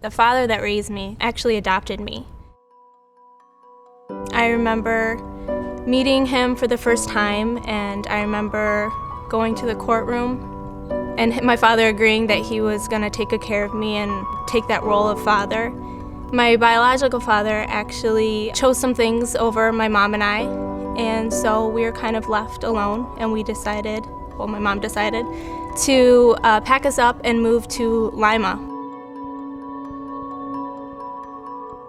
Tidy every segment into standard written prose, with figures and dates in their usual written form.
The father that raised me actually adopted me. I remember meeting him for the first time, and I remember going to the courtroom and my father agreeing that he was going to take good care of me and take that role of father. My biological father actually chose some things over my mom and I, and so we were kind of left alone, and my mom decided to pack us up and move to Lima.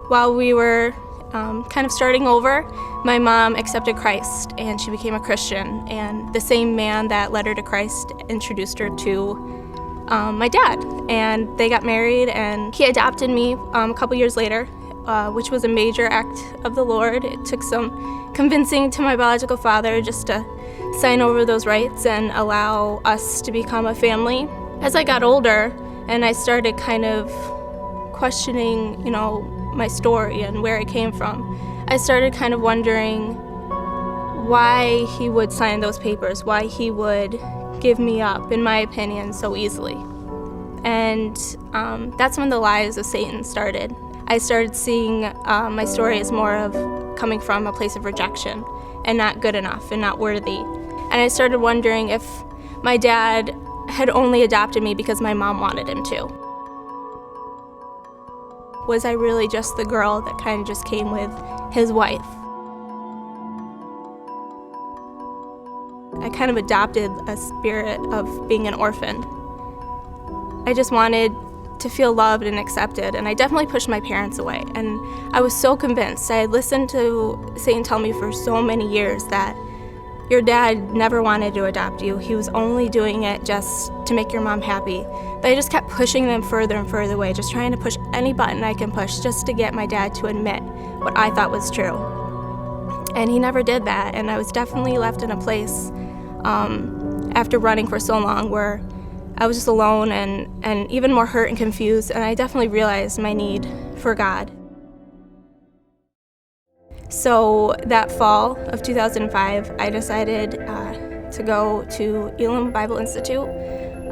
While we were kind of starting over, my mom accepted Christ and she became a Christian, and the same man that led her to Christ introduced her to my dad, and they got married, and he adopted me a couple years later, which was a major act of the Lord. It took some convincing to my biological father just to sign over those rights and allow us to become a family. As I got older and I started kind of questioning, my story and where I came from, I started kind of wondering why he would sign those papers, why he would give me up, in my opinion, so easily. And that's when the lies of Satan started. I started seeing my story as more of coming from a place of rejection and not good enough and not worthy. And I started wondering if my dad had only adopted me because my mom wanted him to. Was I really just the girl that kind of just came with his wife? I kind of adopted a spirit of being an orphan. I just wanted to feel loved and accepted, and I definitely pushed my parents away. And I was so convinced. I had listened to Satan tell me for so many years that your dad never wanted to adopt you. He was only doing it just to make your mom happy. But I just kept pushing them further and further away, just trying to push any button I can push just to get my dad to admit what I thought was true. And he never did that, and I was definitely left in a place after running for so long where I was just alone and even more hurt and confused, and I definitely realized my need for God. So that fall of 2005, I decided to go to Elim Bible Institute.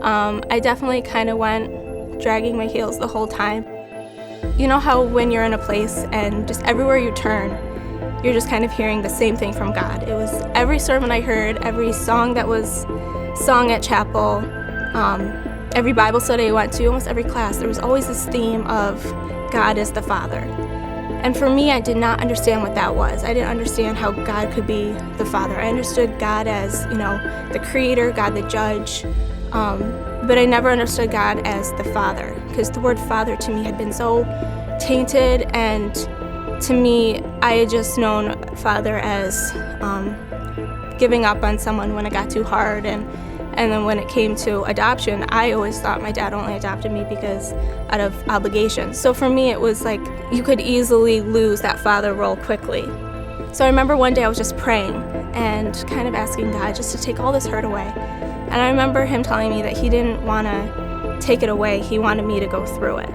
I definitely kind of went dragging my heels the whole time. You know how when you're in a place and just everywhere you turn, you're just kind of hearing the same thing from God. It was every sermon I heard, every song that was sung at chapel, every Bible study I went to, almost every class, there was always this theme of God as the Father. And for me, I did not understand what that was. I didn't understand how God could be the Father. I understood God as, the creator, God the judge, but I never understood God as the Father, because the word Father to me had been so tainted, and to me, I had just known Father as giving up on someone when it got too hard, and then when it came to adoption, I always thought my dad only adopted me because out of obligation. So for me, it was like you could easily lose that father role quickly. So I remember one day I was just praying and kind of asking God just to take all this hurt away. And I remember him telling me that he didn't want to take it away, he wanted me to go through it.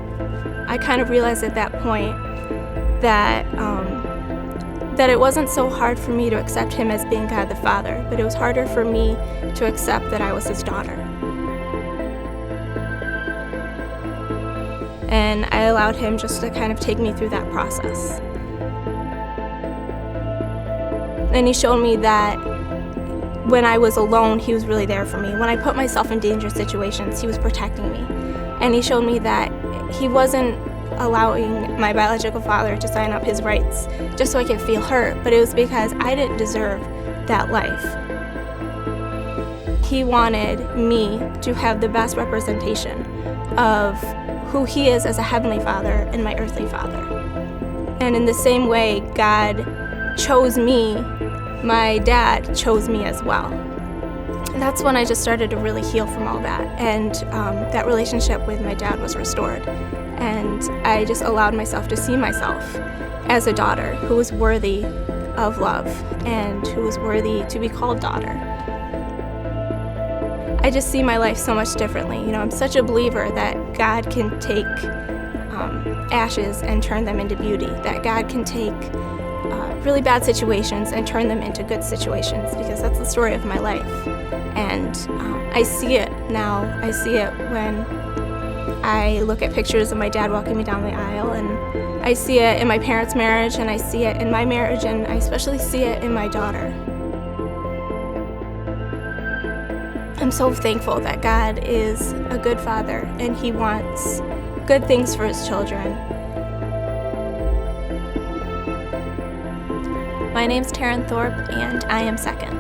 I kind of realized at that point that it wasn't so hard for me to accept him as being God the Father, but it was harder for me to accept that I was his daughter. And I allowed him just to kind of take me through that process. And he showed me that when I was alone, he was really there for me. When I put myself in dangerous situations, he was protecting me. And he showed me that he wasn't allowing my biological father to sign up his rights just so I could feel hurt, but it was because I didn't deserve that life. He wanted me to have the best representation of who he is as a heavenly father and my earthly father. And in the same way God chose me, my dad chose me as well. And that's when I just started to really heal from all that, and that relationship with my dad was restored. And I just allowed myself to see myself as a daughter who was worthy of love and who was worthy to be called daughter. I just see my life so much differently. I'm such a believer that God can take ashes and turn them into beauty, that God can take really bad situations and turn them into good situations, because that's the story of my life. And I see it now. I see it when I look at pictures of my dad walking me down the aisle, and I see it in my parents' marriage, and I see it in my marriage, and I especially see it in my daughter. I'm so thankful that God is a good father, and He wants good things for His children. My name's Taryn Thorpe, and I am second.